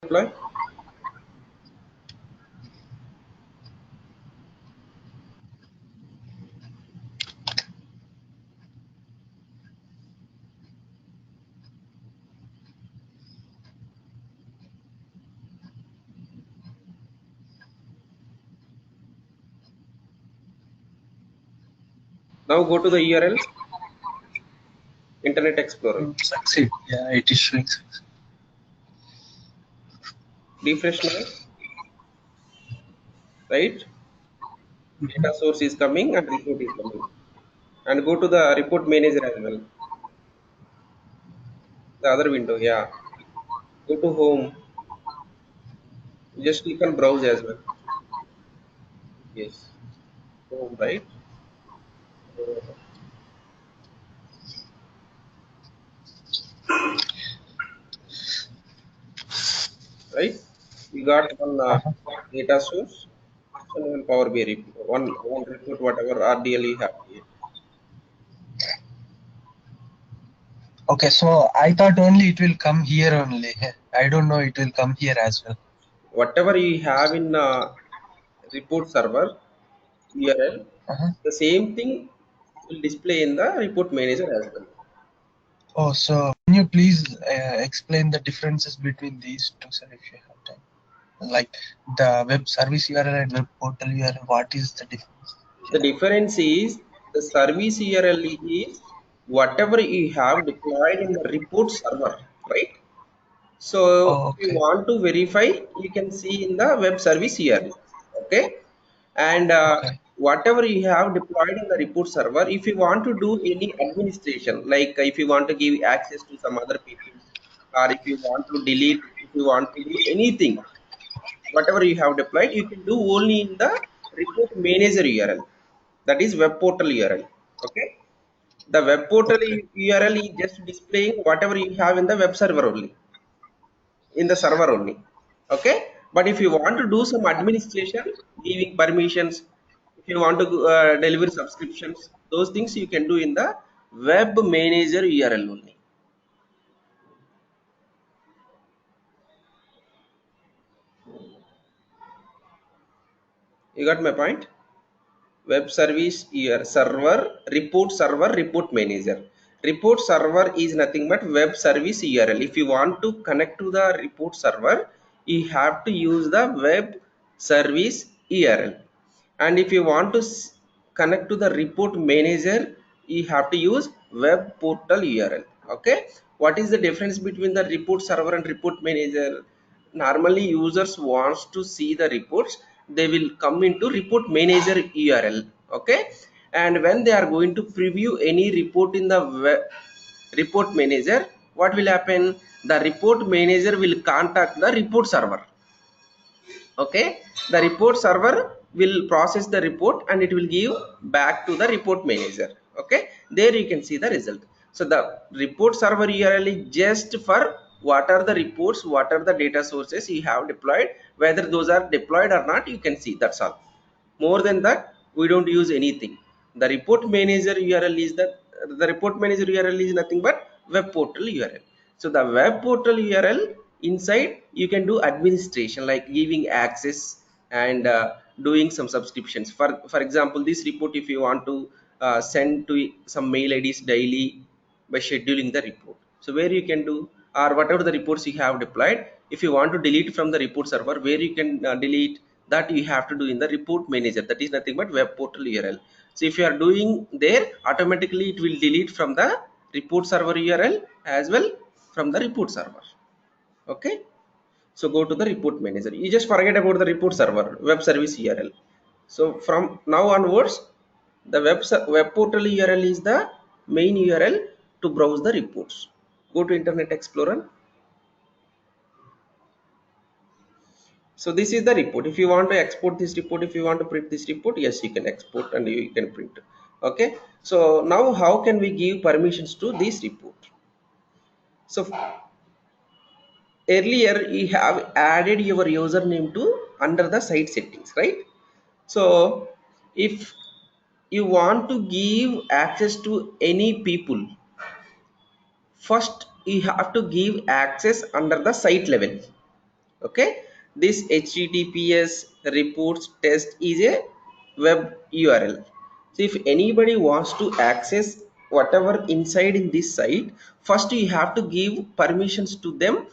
Apply. Now go to the URL, Internet Explorer. Succeed. Yeah, it is showing succeed. Refresh now, right? Data source is coming and report is coming. And go to the report manager as well. The other window, yeah. Go to home. Just click on browse as well. Yes. Home, right? Right? We got one data source and one Power BI report. One report, whatever RDL you have here. Okay, so I thought only it will come here only. I don't know it will come here as well. Whatever you have in report server URL, Uh-huh. the same thing will display in the report manager as well. Oh, so can you please explain the differences between these two, sir, if you have time? Like the web service URL and web portal URL, what is the difference? The difference is the service URL is whatever you have deployed in the report server, right? So Oh, if you okay. want to verify, you can see in the web service URL, okay? And Okay. whatever you have deployed in the report server, if you want to do any administration, like if you want to give access to some other people, or if you want to delete, if you want to do anything, whatever you have deployed, you can do only in the report manager URL. That is web portal URL. Okay. The web portal Okay. URL is just displaying whatever you have in the web server only, in the server only. Okay. But if you want to do some administration, giving permissions, if you want to deliver subscriptions, those things you can do in the web manager URL only. You got my point? Web service your server, report manager. Report server is nothing but web service URL. If you want to connect to the report server, you have to use the web service URL. And if you want to connect to the report manager, you have to use web portal URL. Okay. What is the difference between the report server and report manager? Normally users wants to see the reports, they will come into report manager URL. Okay. And when they are going to preview any report in the report manager, what will happen? The report manager will contact the report server. Okay. The report server will process the report and it will give back to the report manager. Okay. There you can see the result. So the report server URL is just for what are the reports, what are the data sources you have deployed, whether those are deployed or not, you can see. That's all. More than that, we don't use anything. The report manager URL is the report manager URL is nothing but web portal URL. So the web portal URL, inside you can do administration like giving access and doing some subscriptions. For example, this report, if you want to send to some mail IDs daily by scheduling the report, so where you can do, or whatever the reports you have deployed, if you want to delete from the report server, where you can delete, that you have to do in the report manager. That is nothing but web portal URL. So if you are doing there, automatically it will delete from the report server URL as well from the report server. Okay. So go to the report manager. You just forget about the report server, web service URL. So from now onwards, the web portal URL is the main URL to browse the reports. Go to Internet Explorer. So this is the report. If you want to export this report, if you want to print this report, yes, you can export and you can print. Okay. So now how can we give permissions to this report? So earlier you have added your username to under the site settings, right? So if you want to give access to any people, first you have to give access under the site level. Okay, this https reports test is a web url. So if anybody wants to access whatever inside in this site, first you have to give permissions to them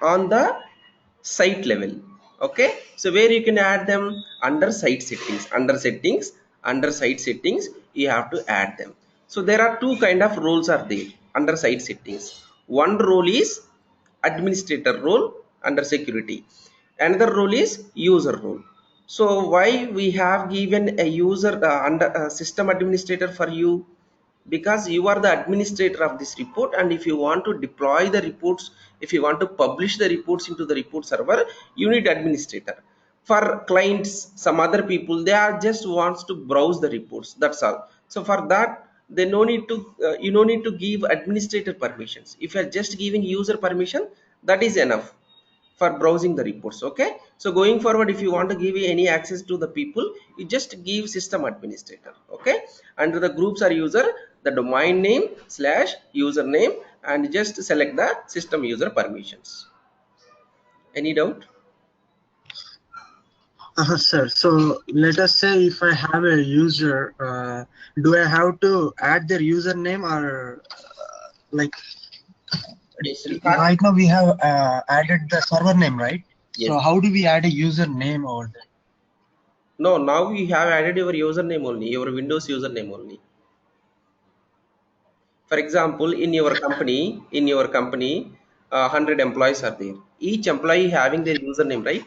on the site level. Okay, so where you can add them under site settings, under site settings you have to add them. So there are two kind of roles are there under site settings. One role is administrator role under security, another role is user role. So why we have given a user under system administrator for you? Because you are the administrator of this report, and if you want to deploy the reports, if you want to publish the reports into the report server, you need administrator. For clients, some other people, they are just wants to browse the reports, that's all. So for that, they no need to you no need to give administrator permissions. If you are just giving user permission, that is enough for browsing the reports. Okay, so going forward, if you want to give any access to the people, you just give system administrator. Okay, under the groups or user, the domain name slash username, and just select the system user permissions. Any doubt? Sir, so let us say if I have a user, do I have to add their username or like Yes, in fact, right now we have added the server name, right? yes. So how do we add a username over there? No, now we have added your username only, your Windows username only. For example, in your company 100 employees are there, each employee having their username, right?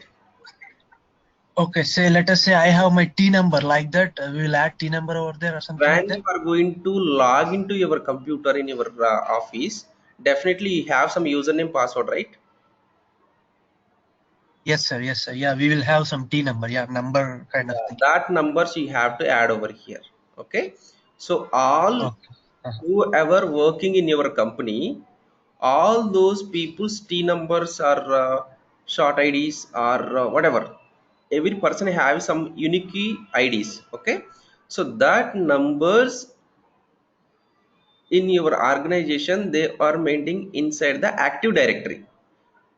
Okay, say let us say I have my T number like that. We will add T number over there or something like When that. you are going to log into your computer in your office, definitely you have some username password, right? Yes, sir. Yes, sir. Yeah, we will have some T number. Yeah, number kind of thing. That numbers you have to add over here. Okay, so all Okay. whoever working in your company, all those people's T numbers or short IDs or whatever, every person have some unique IDs. Okay, so that numbers in your organization, they are maintaining inside the active directory.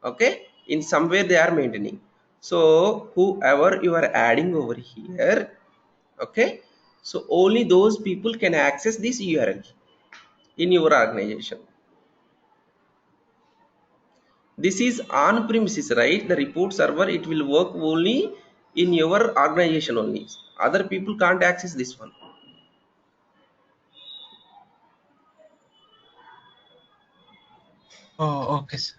Okay, in somewhere they are maintaining. So whoever you are adding over here, okay, so only those people can access this URL in your organization. This is on premises, right? The report server, it will work only in your organization only, other people can't access this one. Oh, okay, sir.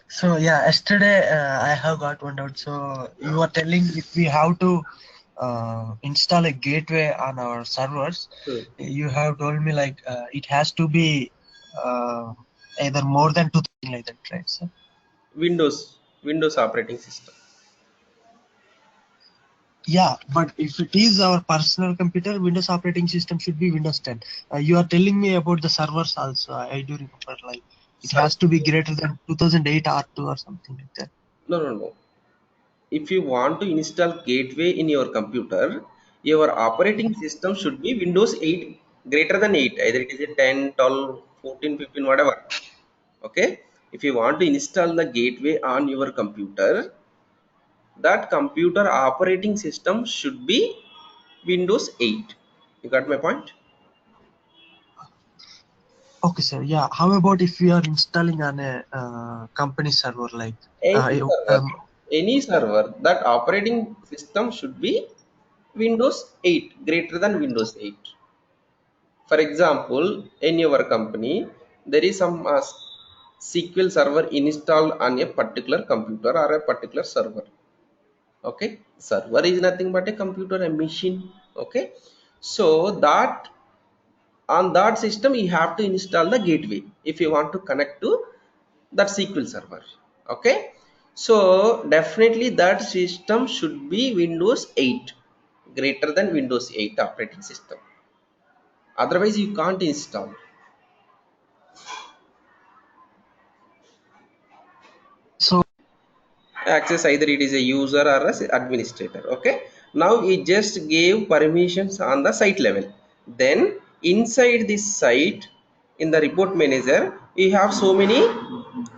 So yeah, yesterday I have got one doubt. So you are telling if we have to install a gateway on our servers, Hmm. you have told me like it has to be uh, either more than 2,000 like that, right, sir? Windows operating system. Yeah, but if it is our personal computer, Windows operating system should be Windows 10. You are telling me about the servers also. I do remember like it Sir, has to be greater than 2008 R2 or something like that. no. If you want to install gateway in your computer, your operating system should be Windows 8 greater than 8, either it is a 10, 12, 14, 15, whatever. Okay, if you want to install the gateway on your computer, that computer operating system should be Windows 8. You got my point? Okay, sir. Yeah. How about if we are installing on a company server like Any uh, server, um, that operating system should be Windows 8 greater than Windows 8. For example, in your company, there is some SQL server installed on a particular computer or a particular server. Okay, server is nothing but a computer, a machine. Okay, so that on that system you have to install the gateway if you want to connect to that SQL server. Okay, so definitely that system should be Windows 8 greater than Windows 8 operating system. Otherwise, you can't install. so Access either it is a user or a administrator. Okay, now we just gave permissions on the site level, then inside this site, in the report manager, we have so many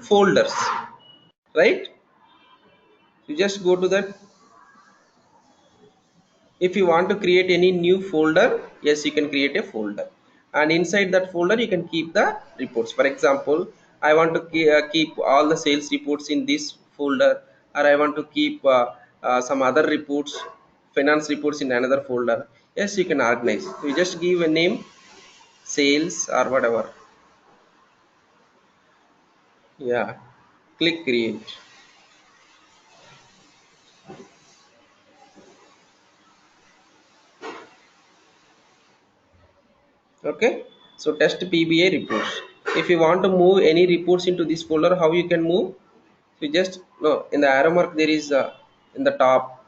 folders, right? You just go to that. If you want to create any new folder, yes, you can create a folder, and inside that folder you can keep the reports. For example, I want to keep all the sales reports in this folder, or I want to keep some other reports, finance reports in another folder. Yes, you can organize. You just give a name, sales or whatever. Yeah, click create. Okay, so test PBA reports. If you want to move any reports into this folder, how you can move? You just, no, in the arrow mark there is in the top,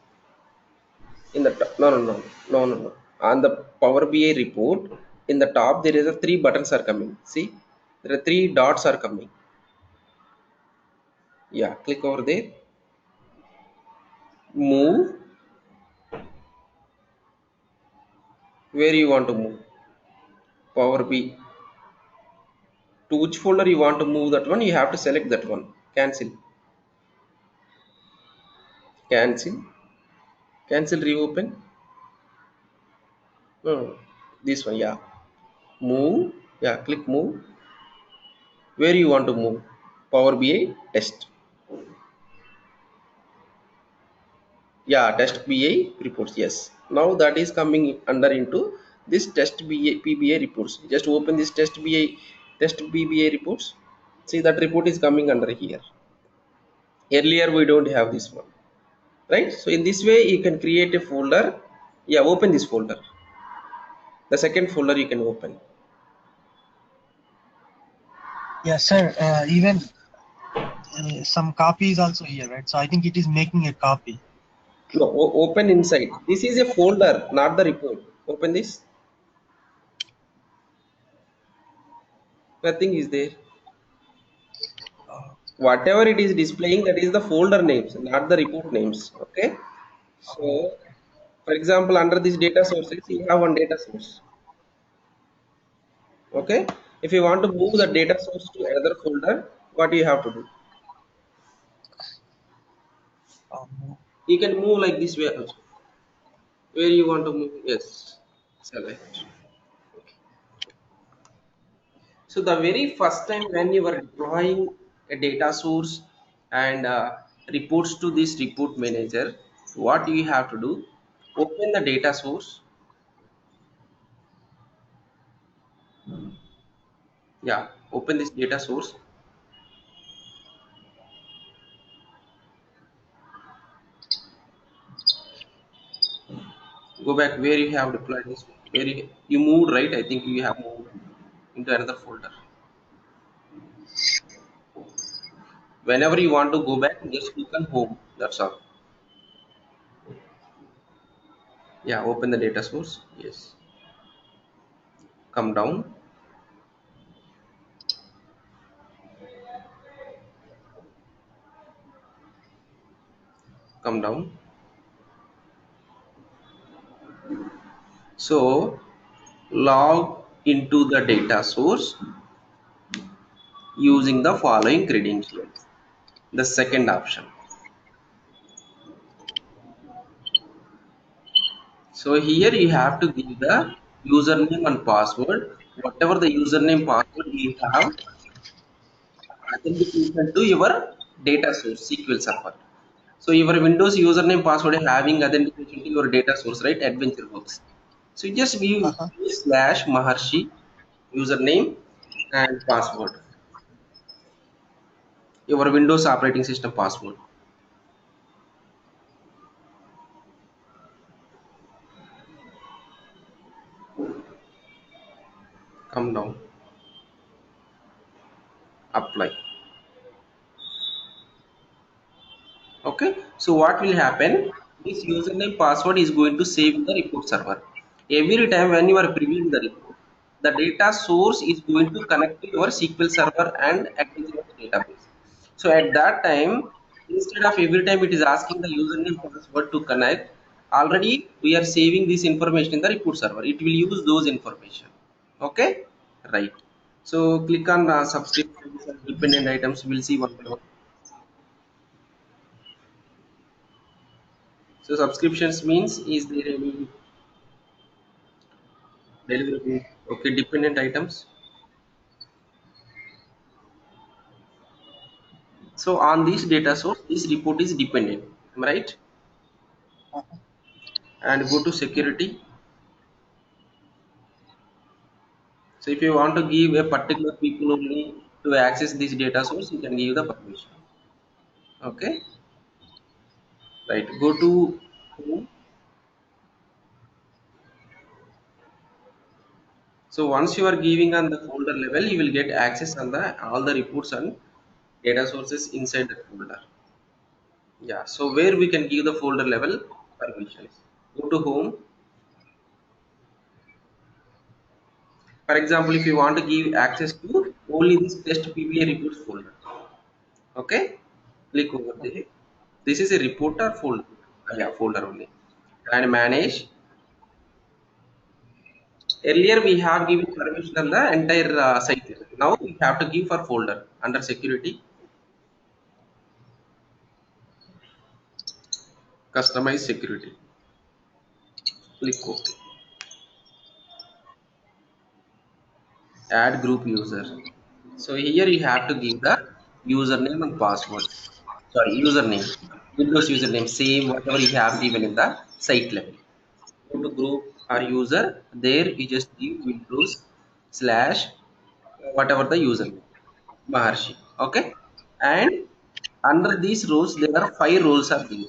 in the top, no, on the Power BI report, in the top there is a three buttons are coming. See, there are three dots are coming. Yeah, click over there. Move. Where you want to move? Power B. To which folder you want to move that one, you have to select that one. Cancel. Cancel. Cancel, reopen. No, this one. Yeah, move. Yeah, click move. Where you want to move? Power BI test. Yeah, test BI reports. Yes, now that is coming under into this test BA PBA reports. Just open this test PBA reports. See, that report is coming under here. Earlier we don't have this one, right? So in this way you can create a folder. Yeah, open this folder. The second folder you can open. Yes, sir. Even some copy is also here, right? So I think it is making a copy. No, open inside. This is a folder, not the report. Open this. Nothing is there. Uh, Whatever it is displaying, that is the folder names, not the report names. Okay, so okay. for example, under this data sources you have one data source. Okay, if you want to move the data source to another folder, what you have to do? Um, You can move like this way also. Where you want to move? Yes, select. So the very first time when you were deploying a data source and reports to this report manager, what you have to do? Open the data source. Yeah, open this data source. Go back where you have deployed this. Where you moved, right? I think you have moved into another folder. Whenever you want to go back, just click on home. That's all. Yeah, open the data source. Yes. Come down. Come down. So log into the data source using the following credentials. The second option. So here you have to give the username and password. Whatever the username password you have, authentication to your data source SQL server. So your Windows username password having authentication to your data source, right? AdventureWorks. So you just give uh-huh. slash Maharshi username and password. Your Windows operating system password. Come down. Apply. Okay, so what will happen, this username password is going to save in the report server. Every time when you are previewing the report, the data source is going to connect to your SQL server and Active database. So at that time, instead of every time it is asking the username password to connect, already we are saving this information in the report server. It will use those information. Okay, right. So click on subscriptions and dependent items. We'll see one by one. So subscriptions means, is there any deliverable? Okay, dependent items. So on this data source, this report is dependent, am I right? And go to security. So if you want to give a particular people only to access this data source, you can give the permission. Okay, right. Go to home. So once you are giving on the folder level, you will get access on the all the reports and data sources inside that folder. Yeah. So where we can give the folder level permissions. Go to home. For example, if you want to give access to only this test PBA reports folder, okay, click over there. This is a reporter folder, yeah, folder only, and manage. Earlier we have given permission on the entire site level. Now we have to give for folder under security, customize security. Click OK. Add group user. So here you have to give the username and password. Sorry, username. Windows username, same whatever you have given in the site level. Go to group or user. There you just give Windows slash whatever the username. Maharshi. Okay. And under these roles, there are 5 roles are there.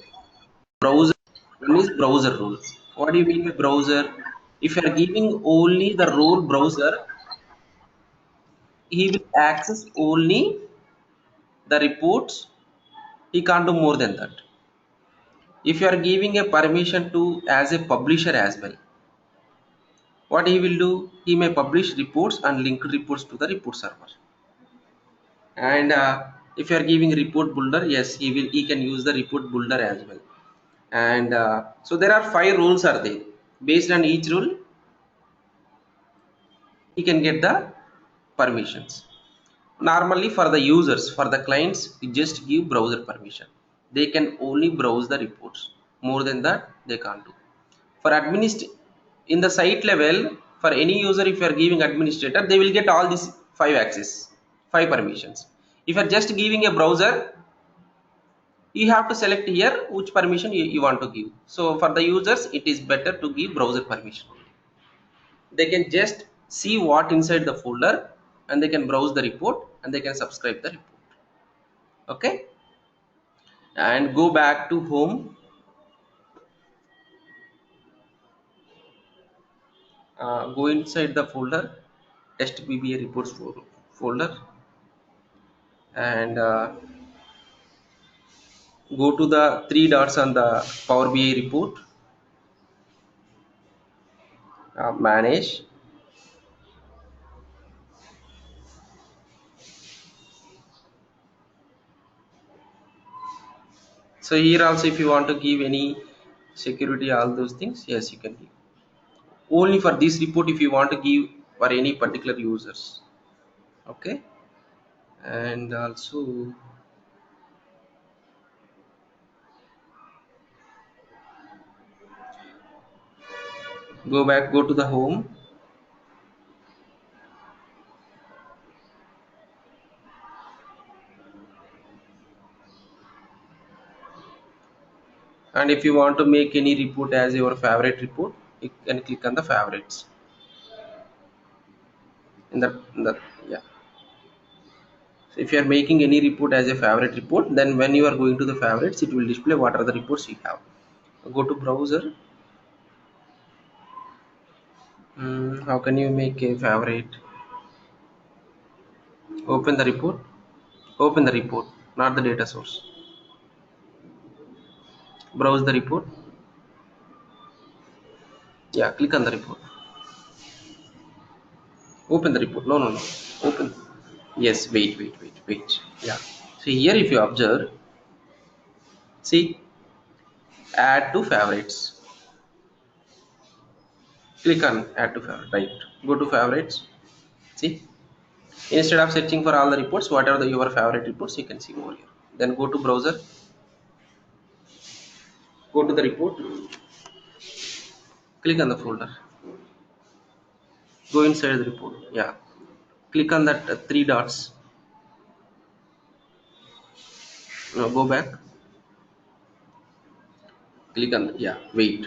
Browser. One is browser role. What do you mean by browser? If you are giving only the role browser, he will access only the reports. He can't do more than that. If you are giving a permission to as a publisher as well, what he will do? He may publish reports and link reports to the report server. And if you are giving report builder, yes, he can use the report builder as well. And so there are 5 rules are there. Based on each rule, he can get the permissions. Normally for the users, for the clients, we just give browser permission. They can only browse the reports. More than that they can't do. For in the site level, for any user, if you are giving administrator, they will get all these 5 access, 5 permissions. If you are just giving a browser, you have to select here which permission you want to give. So for the users, it is better to give browser permission. They can just see what inside the folder, and they can browse the report, and they can subscribe the report. Okay, and go back to home. Go inside the folder, test PBA reports folder, and go to the 3 dots on the Power BI report, manage. So here also, if you want to give any security, all those things, yes, you can give only for this report. If you want to give for any particular users, okay. And also go to the home, and if you want to make any report as your favorite report, you can click on the favorites in the yeah. So if you are making any report as a favorite report, then when you are going to the favorites, it will display what are the reports you have. Go to browser. How can you make a favorite? Open the report. Open the report, not the data source. Browse the report. Yeah, click on the report. Open the report. No, no, no. Open. Yes, wait. Yeah. So here, if you observe, see, add to favorites. Click on add to favorite. Right. Go to favorites. See, instead of searching for all the reports, whatever your favorite reports, you can see over here. Then go to browser. Go to the report, click on the folder, go inside the report. Yeah, click on that three dots. Now go back, click on yeah, wait.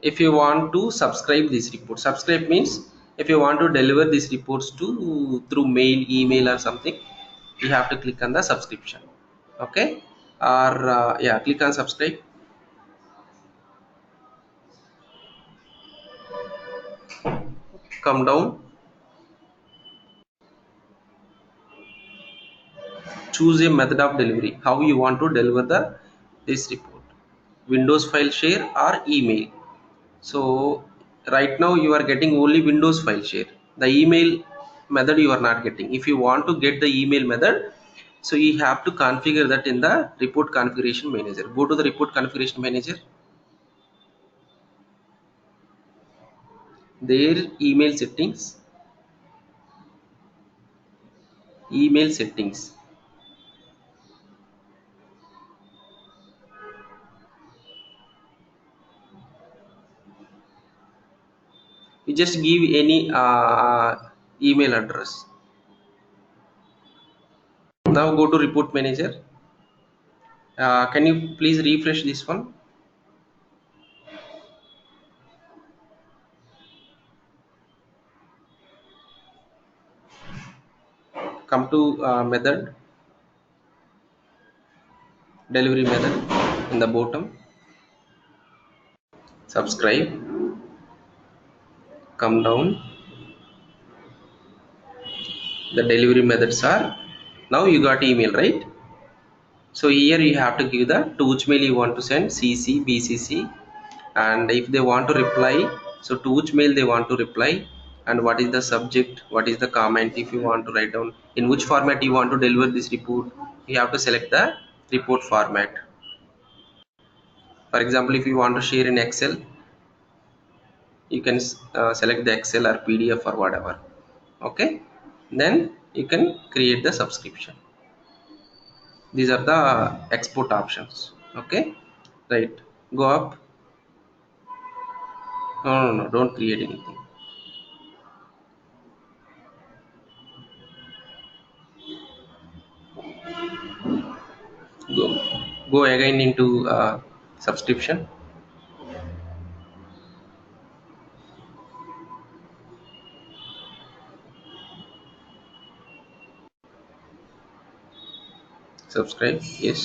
If you want to subscribe this report, subscribe means if you want to deliver these reports to through mail, email or something, you have to click on the subscription. Okay, or yeah, click on subscribe. Come down, choose a method of delivery, how you want to deliver the this report, Windows file share or email. So right now you are getting only Windows file share. The email method you are not getting. If you want to get the email method, so you have to configure that in the report configuration manager. Go to the report configuration manager, there email settings. You just give any email address. Now go to report manager. Can you please refresh this one? Come to method, delivery method in the bottom, subscribe, come down, the delivery methods are, now you got email, right? So here you have to give the to which mail you want to send, CC, BCC, and if they want to reply, so to which mail they want to reply, and what is the subject, what is the comment. If you want to write down in which format you want to deliver this report, you have to select the report format. For example, if you want to share in Excel, you can select the Excel or PDF or whatever. Okay, then you can create the subscription. These are the export options. Okay, right, go up. No, don't create anything. go Go again into subscription, subscribe, yes,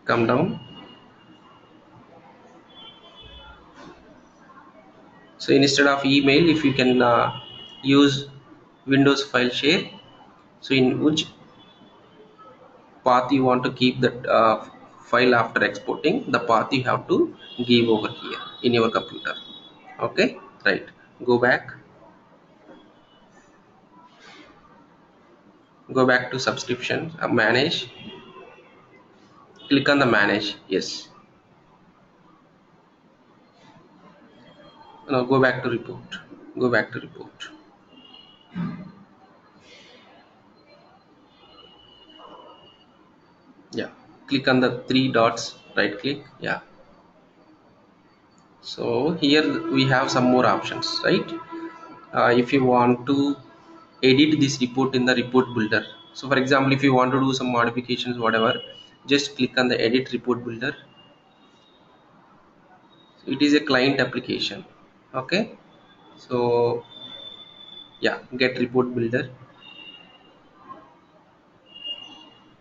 come down. So instead of email, if you can use Windows file share, so in which path you want to keep that file after exporting, the path you have to give over here in your computer. Okay, right, go back, go back to subscription, manage, click on the manage, yes. Now go back to report, go back to report, yeah, click on the three dots, right click, yeah. So here we have some more options, right? If you want to edit this report in the report builder, so for example, if you want to do some modifications whatever, just click on the edit report builder. It is a client application. Okay, so yeah, get report builder.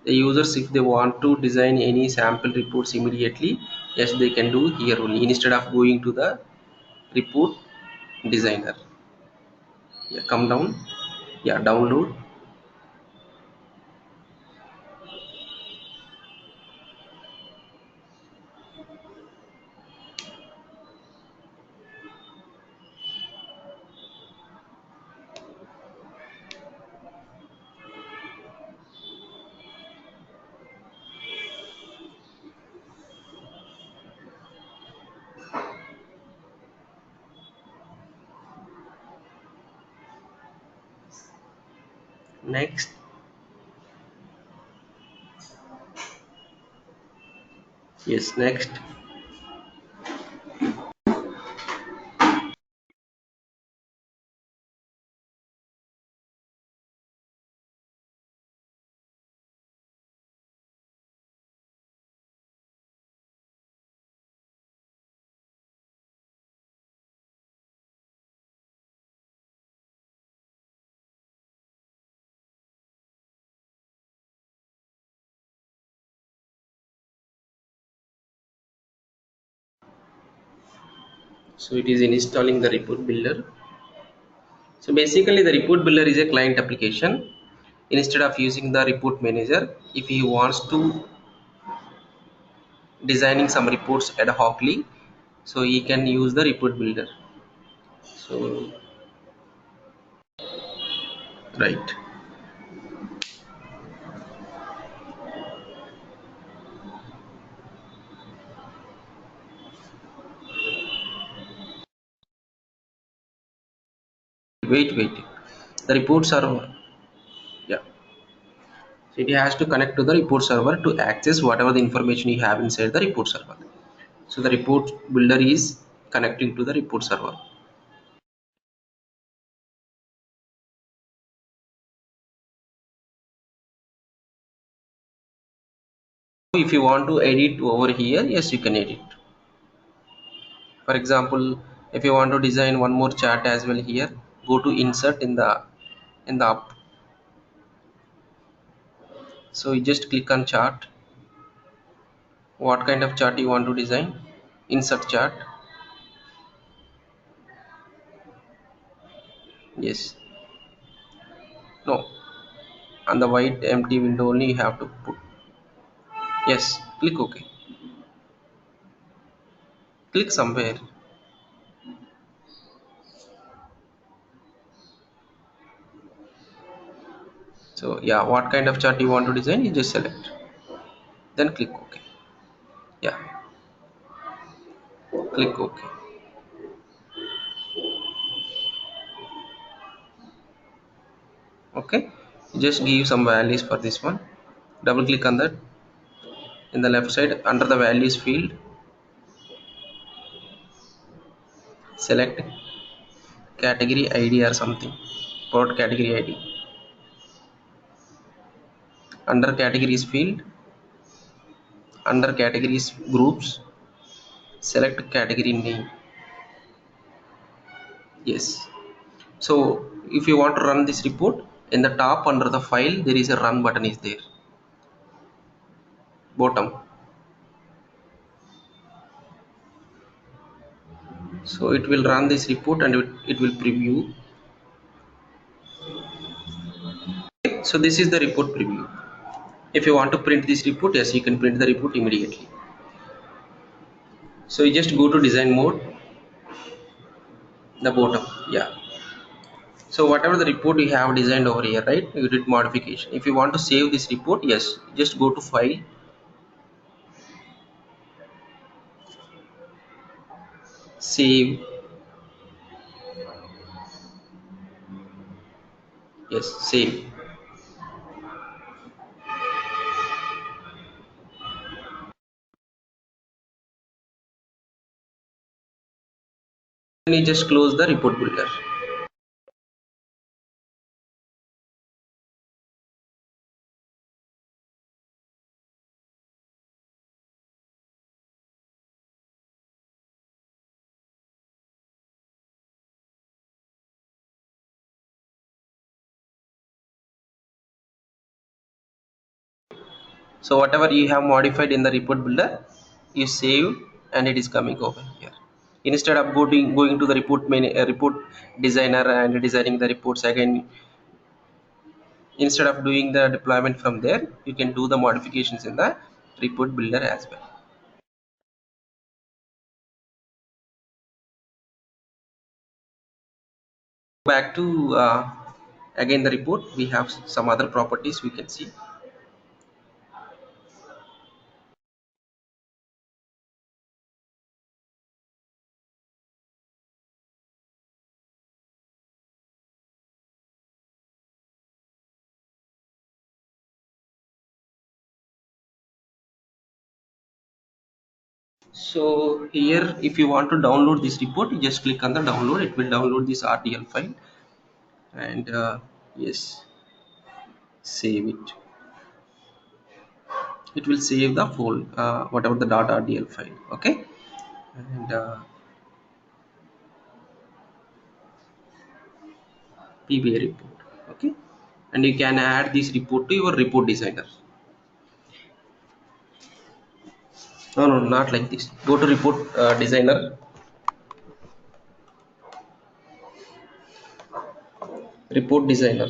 The users, if they want to design any sample reports immediately, yes, they can do here only instead of going to the report designer. Yeah, come down, yeah, download. Next, Yes, next. So it is installing the report builder. So basically the report builder is a client application. Instead of using the report manager, if he wants to designing some reports ad hocly, so he can use the report builder. So right. Wait. The report server. Yeah. So it has to connect to the report server to access whatever the information you have inside the report server. So the report builder is connecting to the report server. If you want to edit over here, yes, you can edit. For example, if you want to design one more chart as well here, go to insert in the up. So you just click on chart. What kind of chart you want to design? Insert chart. Yes. No. On the white empty window only you have to put. Yes. Click OK. Click somewhere. So yeah, what kind of chart you want to design, you just select. Then click OK. Yeah. Click OK. Okay. Just give some values for this one. Double click on that. In the left side under the values field, select category ID or something. Port category ID. Under categories field, under categories groups, select category name. Yes. So if you want to run this report, in the top under the file there is a run button is there. Bottom. So it will run this report and it will preview. So this is the report preview. If you want to print this report, yes, you can print the report immediately. So you just go to design mode, the bottom. Yeah. So whatever the report you have designed over here, right, you did modification. If you want to save this report, yes, just go to file, save. Yes, save. Then you just close the report builder. So whatever you have modified in the report builder, you save and it is coming over here. Instead of going to the report designer and designing the reports again, instead of doing the deployment from there, you can do the modifications in the report builder as well. Back to again the report, we have some other properties we can see. So here, if you want to download this report, you just click on the download. It will download this RTL file, and yes, save it. It will save the full whatever the .rdl file. Okay, and PBA report. Okay, and you can add this report to your report designer. No, no, not like this. Go to report designer, report designer,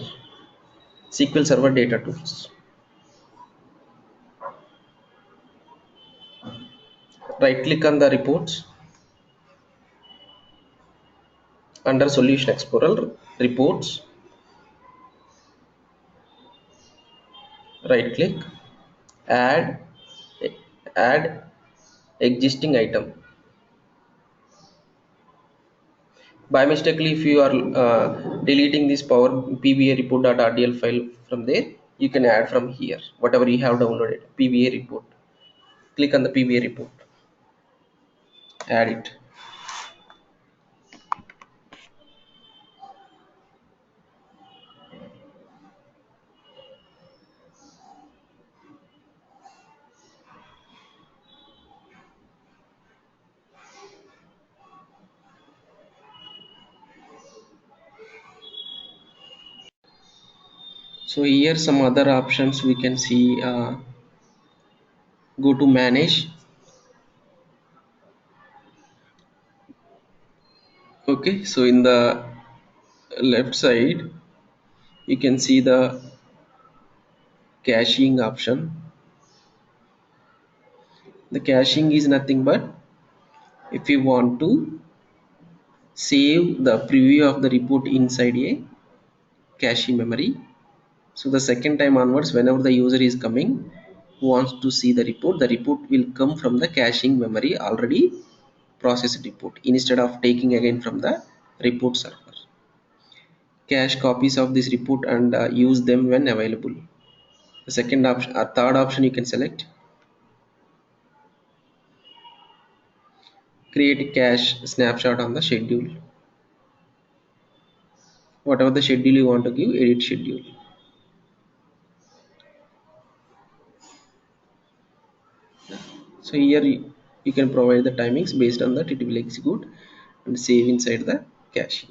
SQL Server data tools. Right click on the reports under Solution Explorer, reports. Right click, add, add existing item. By mistakenly, if you are deleting this power PBA report.rdl file from there, you can add from here whatever you have downloaded. PBA report. Click on the PBA report. Add it. So here some other options we can see. Go to manage. Okay, so in the left side you can see the caching option. The caching is nothing but if you want to save the preview of the report inside a cache memory. So the second time onwards, whenever the user is coming who wants to see the report will come from the caching memory already processed report instead of taking again from the report server. Cache copies of this report and use them when available. The second option or third option you can select. Create a cache snapshot on the schedule. Whatever the schedule you want to give, edit schedule. So here you can provide the timings. Based on that it will execute and save inside the cache.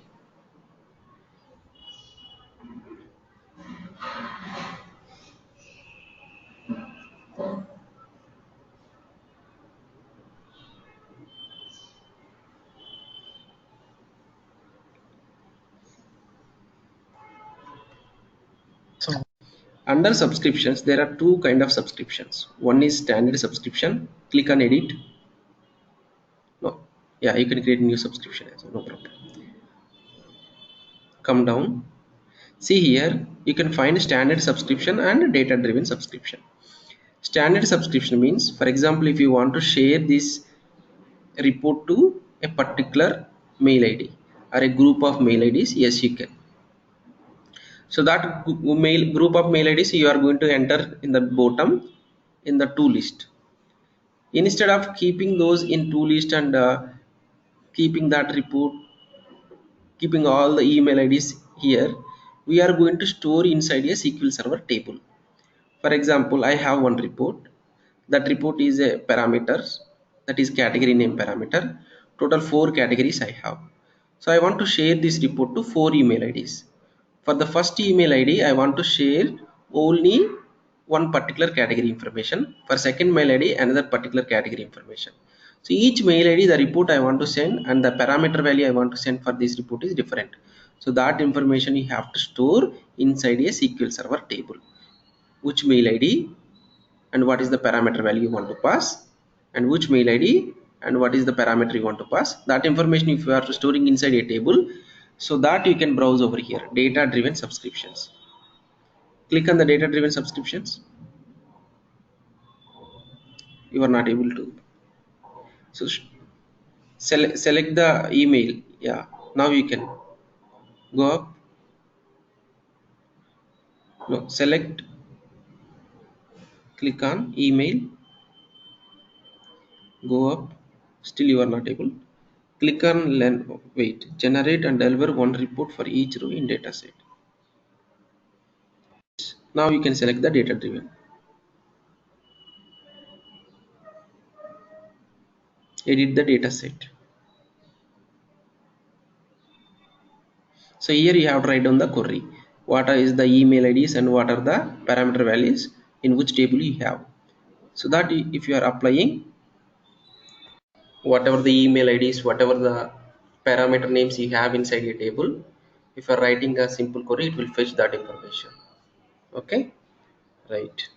So Under subscriptions, there are two kind of subscriptions. One is standard subscription. Click on edit. No, yeah, you can create a new subscription as well, no problem. Come down. See here, you can find standard subscription and data driven subscription. Standard subscription means, for example, if you want to share this report to a particular mail ID or a group of mail IDs, yes, you can. So that mail group of mail IDs you are going to enter in the bottom in the to list. Instead of keeping those in to list and keeping that report, keeping all the email IDs here, we are going to store inside a SQL Server table. For example, I have one report. That report is a parameters, that is category name parameter. Total 4 categories I have. So I want to share this report to 4 email IDs. For the first email ID, I want to share only one particular category information. For second mail ID, another particular category information. So each mail ID, the report I want to send and the parameter value I want to send for this report is different. So that information you have to store inside a SQL Server table. Which mail ID and what is the parameter value you want to pass, and which mail ID and what is the parameter you want to pass. That information if you are storing inside a table, so that you can browse over here, data driven subscriptions. Click on the data driven subscriptions. You are not able to. So select the email. Yeah, now you can go up. No, select, click on email, go up, Still you are not able. Click on wait, generate and deliver one report for each row in dataset. Now you can select the data driven. Edit the dataset. So here you have to write down the query. What is the email IDs and what are the parameter values in which table you have. So that if you are applying whatever the email IDs, whatever the parameter names you have inside a table, if you are writing a simple query, it will fetch that information. Okay, right.